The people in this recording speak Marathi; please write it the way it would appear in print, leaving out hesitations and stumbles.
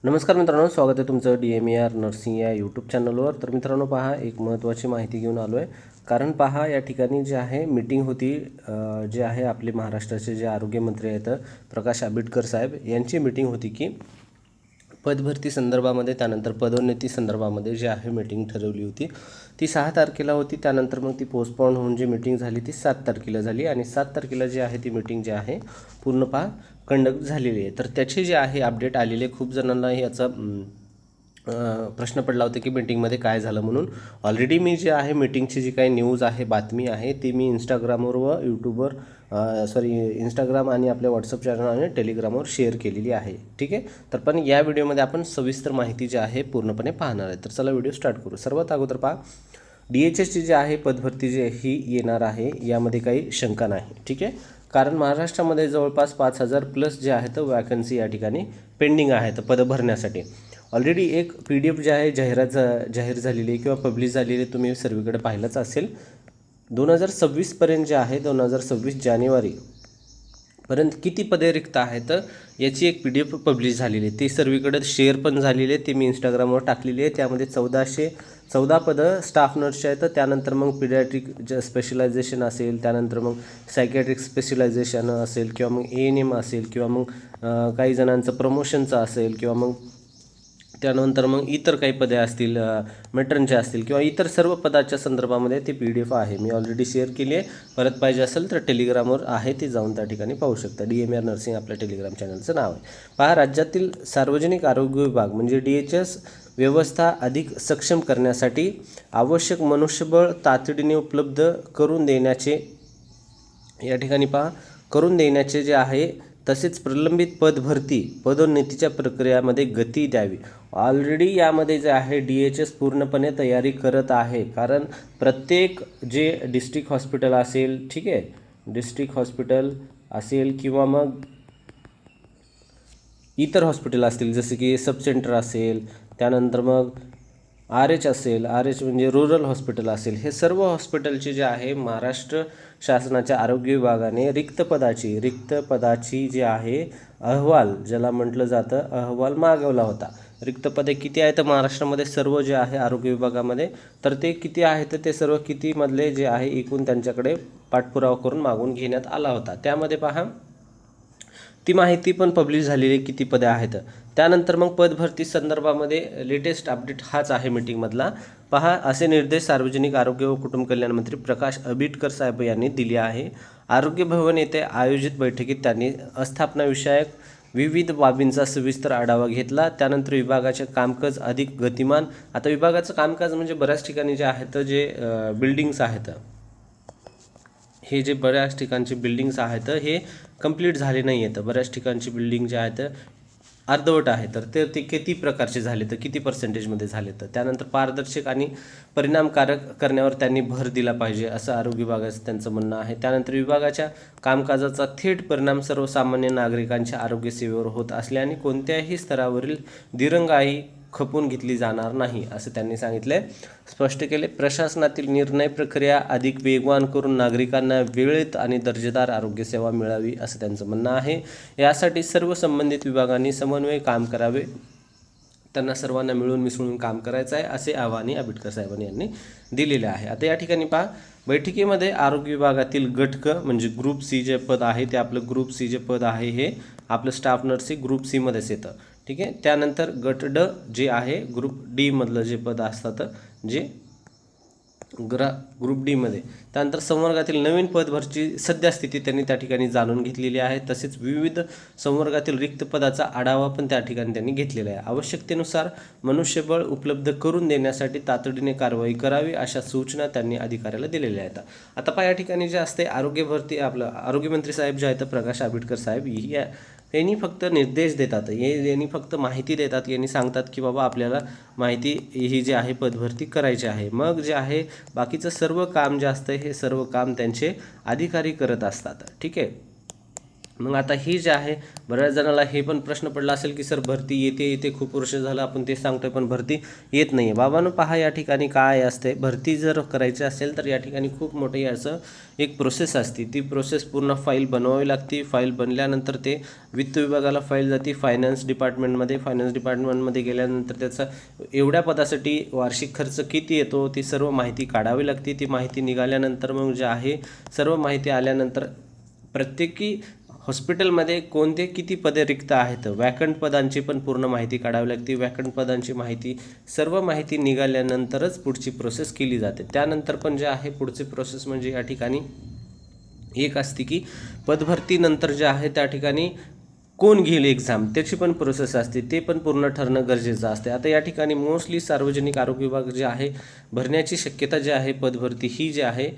नमस्कार मित्रांनो, स्वागत आहे तुमचं DMER नर्सिंग या यूट्यूब चॅनलवर. तर मित्रांनो पहा, एक महत्त्वाची माहिती घेऊन आलो आहे. कारण पहा, या ठिकाणी जे आहे मीटिंग होती, जे आहे आपले महाराष्ट्राचे जे आरोग्यमंत्री आहेत प्रकाश आंबेडकर साहेब यांची मीटिंग होती की पदभरती संदर्भामध्ये, त्यानंतर पदोन्नती संदर्भामध्ये जे आहे मीटिंग ठरवली होती ती 6 तारखेला होती. त्यानंतर मग ती पोस्टपोन होऊन जी मीटिंग झाली ती 7 तारखेला झाली आणि 7 तारखेला जी आहे ती मीटिंग जी आहे पूर्ण कंडक्ट झालेली आहे. तर त्याचे जे आहे अपडेट आलेले, खूप जणांना याचा प्रश्न पडला होता की मीटिंगमध्ये काय झालं म्हणून. ऑलरेडी मी जे आहे मीटिंगची जी काही न्यूज आहे, बातमी आहे, ती मी इंस्टाग्रामवर व यूट्यूबवर इंस्टाग्राम आणि आपल्या व्हॉट्सअप चॅनल आणि टेलिग्रामवर शेअर केलेली आहे. ठीक आहे. तर पण या व्हिडिओमध्ये आपण सविस्तर माहिती जी आहे पूर्णपणे पाहणार आहे. तर चला व्हिडिओ स्टार्ट करू. सर्वात अगोदर पहा, DHSची जी आहे पदभरती जी ही येणार आहे, यामध्ये काही शंका नाही. ठीक आहे. कारण महाराष्ट्रामध्ये जवळपास 5,000 प्लस जे आहेत वॅकन्सी या ठिकाणी पेंडिंग आहेत पद भरण्यासाठी. ऑलरेडी एक PDF जे आहे जाहीर झालेली आहे किंवा पब्लिश झालेली आहे, तुम्ही सर्वीकडे पाहिलंच असेल. 2026पर्यंत जे आहे, 2026 जानेवारीपर्यंत किती पदे रिक्त आहेत याची एक PDF पब्लिश झालेली आहे. ती सर्वीकडे शेअर पण झालेली आहे, ती मी इंस्टाग्रामवर टाकलेली आहे. त्यामध्ये 1414 पदं स्टाफ नर्सचे आहेत. त्यानंतर मग पिडियाट्रिक जे स्पेशलायझेशन असेल, त्यानंतर मग सायकॅट्रिक स्पेशलायझेशन असेल, किंवा मग ANM असेल, किंवा मग काही जणांचं प्रमोशनचं असेल, किंवा मग त्यानंतर मग इतर काही पदे असतील, मेट्रनचे असतील, किंवा इतर सर्व पदाच्या संदर्भामध्ये ती PDF आहे, मी ऑलरेडी शेअर केली आहे. परत पाहिजे असेल तर टेलिग्रामवर आहे, ती जाऊन त्या ठिकाणी पाहू शकता. DMER नर्सिंग आपल्या टेलिग्राम चॅनलचं नाव आहे. पहा, राज्यातील सार्वजनिक आरोग्य विभाग म्हणजे DHS व्यवस्था अधिक सक्षम करण्यासाठी आवश्यक मनुष्यबळ तातडीने उपलब्ध करून देण्याचे, या ठिकाणी पहा, करून देण्याचे जे आहे, तसेच प्रलंबित पदोन्नतीच्या प्रक्रियामध्ये गती द्यावी. ऑलरेडी यामध्ये जे आहे DHS पूर्णपणे तयारी करत आहे. कारण प्रत्येक जे डिस्ट्रिक्ट हॉस्पिटल असेल, ठीक आहे, डिस्ट्रिक्ट हॉस्पिटल असेल किंवा मग इतर हॉस्पिटल असतील, जसे की सब सेंटर असेल, त्यानंतर मग RH असेल, RH म्हणजे रुरल हॉस्पिटल असेल, हे सर्व हॉस्पिटलचे जे आहे महाराष्ट्र शासनाच्या आरोग्य विभागाने रिक्त पदाची जी आहे अहवाल, ज्याला म्हटलं जातं अहवाल, मागवला होता. रिक्त पदे किती आहेत महाराष्ट्रामध्ये सर्व जे आहे आरोग्य विभागामध्ये, तर ते किती आहेत, ते सर्व कितीमधले जे आहे एकूण त्यांच्याकडे पाठपुरावा करून मागून घेण्यात आला होता. त्यामध्ये पहा, ती माहिती पण पब्लिश झालेली, किती पदे आहेत. त्यानंतर मग पदभरती संदर्भामध्ये लेटेस्ट अपडेट हाच आहे मीटिंगमधला. पहा, असे निर्देश सार्वजनिक आरोग्य व कुटुंब कल्याण मंत्री प्रकाश आंबेडकर साहेब यांनी दिले आहे. आरोग्य भवन येथे आयोजित बैठकीत त्यांनी आस्थापनाविषयक विविध बाबींचा सविस्तर आढावा घेतला. त्यानंतर विभागाचे कामकाज अधिक गतिमान, आता विभागाचं कामकाज म्हणजे बऱ्याच ठिकाणी जे आहेत, जे बिल्डिंग्स आहेत, हे जे बऱ्याच ठिकाणचे बिल्डिंग्स आहेत हे कंप्लीट झाले नाही आहेत. बऱ्याच ठिकाणची बिल्डिंग जे आहेत अर्धवट आहे. तर ते किती प्रकारचे झाले, तर किती पर्सेंटेजमध्ये झाले. तर त्यानंतर पारदर्शक आणि परिणामकारक करण्यावर त्यांनी भर दिला पाहिजे, असं आरोग्य विभागाचं त्यांचं म्हणणं आहे. त्यानंतर विभागाच्या कामकाजाचा थेट परिणाम सर्वसामान्य नागरिकांच्या आरोग्यसेवेवर होत असल्याने कोणत्याही स्तरावरील दिरंगाई खपून घेतली जाणार नाही, असं त्यांनी सांगितले, स्पष्ट केले. प्रशासनातील निर्णय प्रक्रिया अधिक वेगवान करून नागरिकांना वेळेत आणि दर्जेदार आरोग्यसेवा मिळावी, असं त्यांचं म्हणणं आहे. यासाठी सर्व संबंधित विभागांनी समन्वय काम करावे, त्यांना सर्वांना मिळून मिसळून काम करायचं आहे, असे आवाहन आंबेडकर साहेबांनी यांनी दिलेले आहे. आता या ठिकाणी पहा, बैठकीमध्ये आरोग्य विभागातील गटक म्हणजे ग्रुप C जे पद आहे, ते आपलं ग्रुप C जे पद आहे हे आपलं स्टाफ नर्सिंग ग्रुप C मध्येच येतं. ठीक आहे. त्यानंतर गट D जे आहे, ग्रुप D मधलं जे पद असतात, जे ग्रुप D मध्ये. त्यानंतर संवर्गातील नवीन पदभरची सद्यस्थिती त्यांनी त्या ठिकाणी जाणून घेतलेली आहे. तसेच विविध संवर्गातील रिक्त पदाचा आढावा पण त्या ठिकाणी त्यांनी घेतलेला आहे. आवश्यकतेनुसार मनुष्यबळ उपलब्ध करून देण्यासाठी तातडीने कारवाई करावी, अशा सूचना त्यांनी अधिकाऱ्याला दिलेल्या आहेत. आता पहा, या ठिकाणी जे असते आरोग्य भरती, आपलं आरोग्यमंत्री साहेब जे आहेत प्रकाश आंबेडकर साहेब, यांनी फक्त निर्देश देतात, यांनी फक्त माहिती देतात, यांनी सांगतात की बाबा आपल्याला माहिती ही जी आहे पदभरती करायची आहे. मग जे आहे बाकीचं सर्व काम जे असतं, हे सर्व काम त्यांचे अधिकारी करत असतात. ठीक आहे. मग आता ही जे आहे, बऱ्याच जणाला हे पण प्रश्न पडला असेल की सर भरती येते खूप वर्ष झालं आपण ते सांगतोय पण भरती येत नाही आहे. बाबांनो पहा, या ठिकाणी काय असते, भरती जर करायची असेल तर या ठिकाणी खूप मोठं याचं एक प्रोसेस असते. ती प्रोसेस पूर्ण फाईल बनवावी लागते. फाईल बनल्यानंतर ते वित्त विभागाला फाईल जाते, फायनान्स डिपार्टमेंटमध्ये गेल्यानंतर त्याचा एवढ्या पदासाठी वार्षिक खर्च किती येतो ती सर्व माहिती काढावी लागते. ती माहिती निघाल्यानंतर मग जे आहे सर्व माहिती आल्यानंतर प्रत्येकी हॉस्पिटलमध्ये कोणते किती पदे रिक्त आहेत, वॅकंट पदांची पण पूर्ण माहिती काढावी लागते. वॅकंट पदांची माहिती, सर्व माहिती निघाल्यानंतरच पुढची प्रोसेस केली जाते. त्यानंतर पण जे आहे पुढची प्रोसेस म्हणजे या ठिकाणी एक असते की पदभरतीनंतर जे आहे त्या ठिकाणी कोण घेईल एक्झाम, त्याची पण प्रोसेस असते, ते पण पूर्ण ठरणं गरजेचं असते. आता या ठिकाणी मोस्टली सार्वजनिक आरोग्य विभाग जे आहे भरण्याची शक्यता जी आहे पदभरती ही जी आहे